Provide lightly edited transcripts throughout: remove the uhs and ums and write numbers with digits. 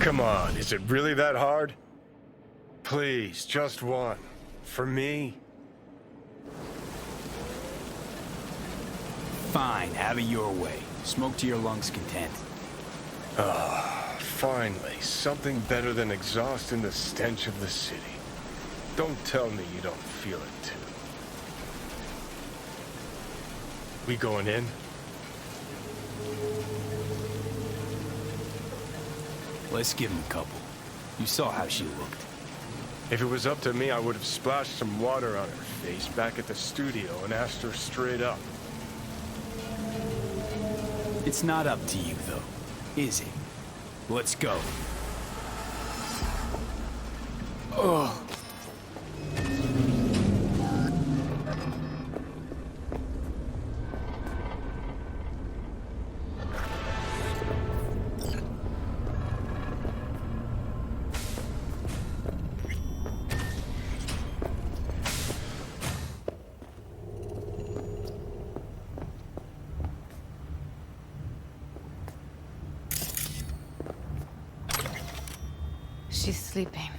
Come on, is it really that hard? Please, just one. For me? Fine, have it your way. Smoke to your lungs' content. Finally, something better than exhaust and the stench of the city. Don't tell me you don't feel it too. We going in? Let's give him a couple. You saw how she looked. If it was up to me, I would have splashed some water on her face back at the studio and asked her straight up. It's not up to you, though, is it? Let's go. Ugh. She's sleeping.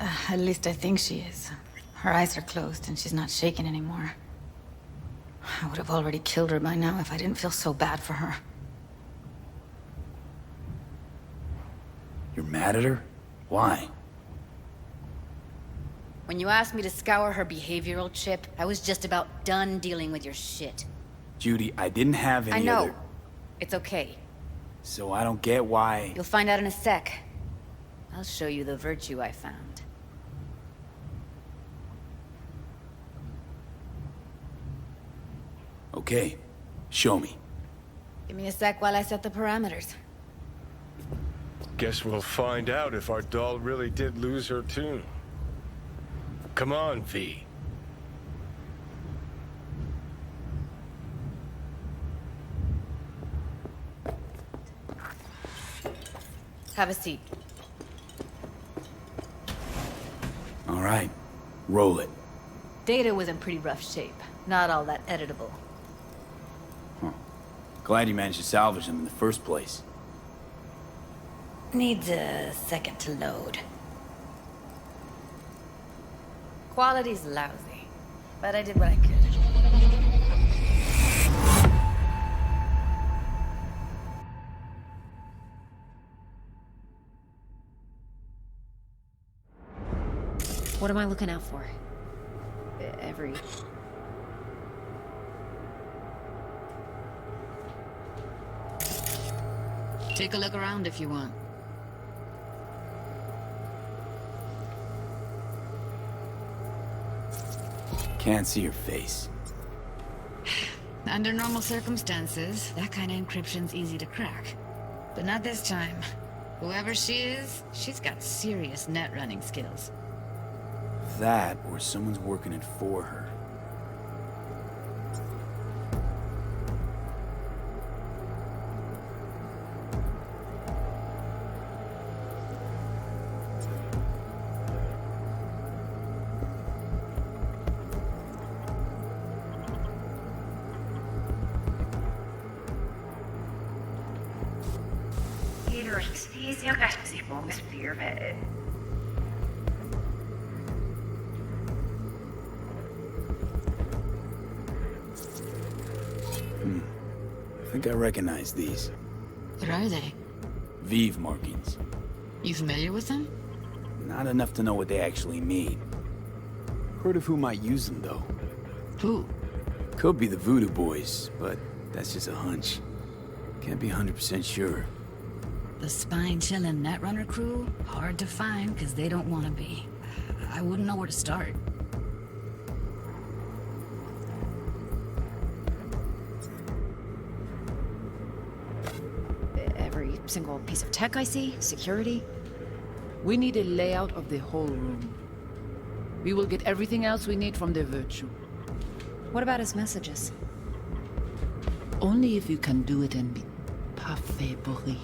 At least I think she is. Her eyes are closed and she's not shaking anymore. I would have already killed her by now if I didn't feel so bad for her. You're mad at her? Why? When you asked me to scour her behavioral chip, I was just about done dealing with your shit. Judy, I didn't have any I know. other... It's okay. So I don't get why... You'll find out in a sec. I'll show you the virtue I found. Okay, show me. Give me a sec while I set the parameters. Guess we'll find out if our doll really did lose her tune. Come on, V. Have a seat. All right, roll it. Data was in pretty rough shape. Not all that editable. Huh. Glad you managed to salvage them in the first place. Needs a second to load. Quality's lousy, but I did what I could. What am I looking out for? Every... Take a look around if you want. Can't see your face. Under normal circumstances, that kind of encryption's easy to crack. But not this time. Whoever she is, she's got serious net running skills. That, or someone's working it for her. I think I recognize these. What are they? Vive markings. You familiar with them? Not enough to know what they actually mean. Heard of who might use them, though. Who? Could be the Voodoo Boys, but that's just a hunch. Can't be 100% sure. The spine-chilling Netrunner crew? Hard to find, because they don't want to be. I wouldn't know where to start. Every single piece of tech I see, security. We need a layout of the whole room. We will get everything else we need from the Virtue. What about his messages? Only if you can do it and be parfait bourré.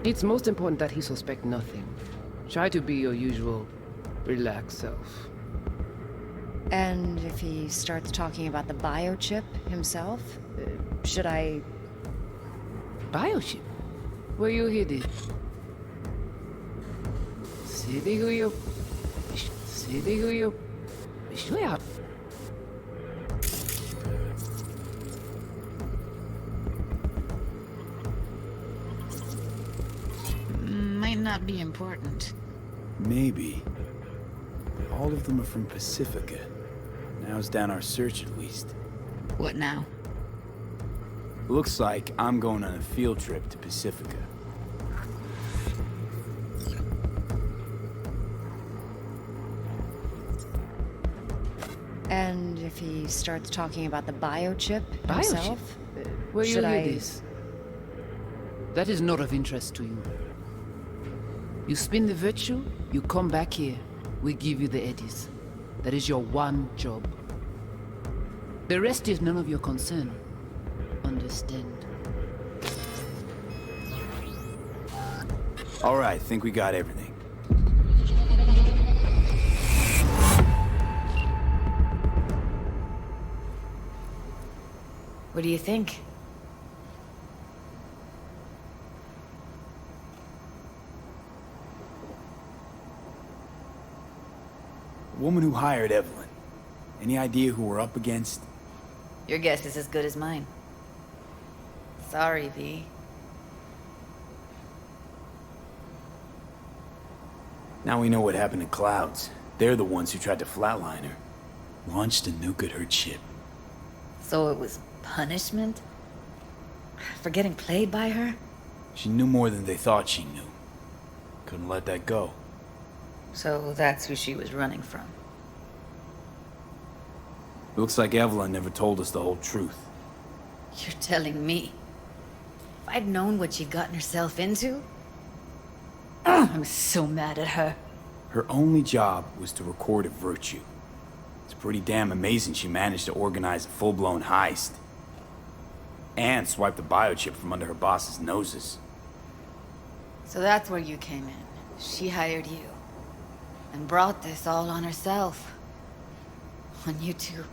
It's most important that he suspect nothing. Try to be your usual, relaxed self. And if he starts talking about the biochip himself, should I... Biochip? Where you headed? City who you... City who you... Swear. Might not be important. Maybe. But all of them are from Pacifica. Now's down our search at least. What now? Looks like I'm going on a field trip to Pacifica. And if he starts talking about the biochip himself, Where you should hear I... this? That is not of interest to you. You spin the virtue, you come back here. We give you the eddies. That is your one job. The rest is none of your concern. Understand? All right, think we got everything. What do you think? The woman who hired Evelyn. Any idea who we're up against? Your guess is as good as mine. Sorry, V. Now we know what happened to Clouds. They're the ones who tried to flatline her. Launched a nuke at her ship. So it was punishment? For getting played by her? She knew more than they thought she knew. Couldn't let that go. So that's who she was running from. Looks like Evelyn never told us the whole truth. You're telling me? If I'd known what she'd gotten herself into? I'm so mad at her. Her only job was to record a virtue. It's pretty damn amazing she managed to organize a full-blown heist. And swipe the biochip from under her boss's noses. So that's where you came in. She hired you. And brought this all on herself. On you two.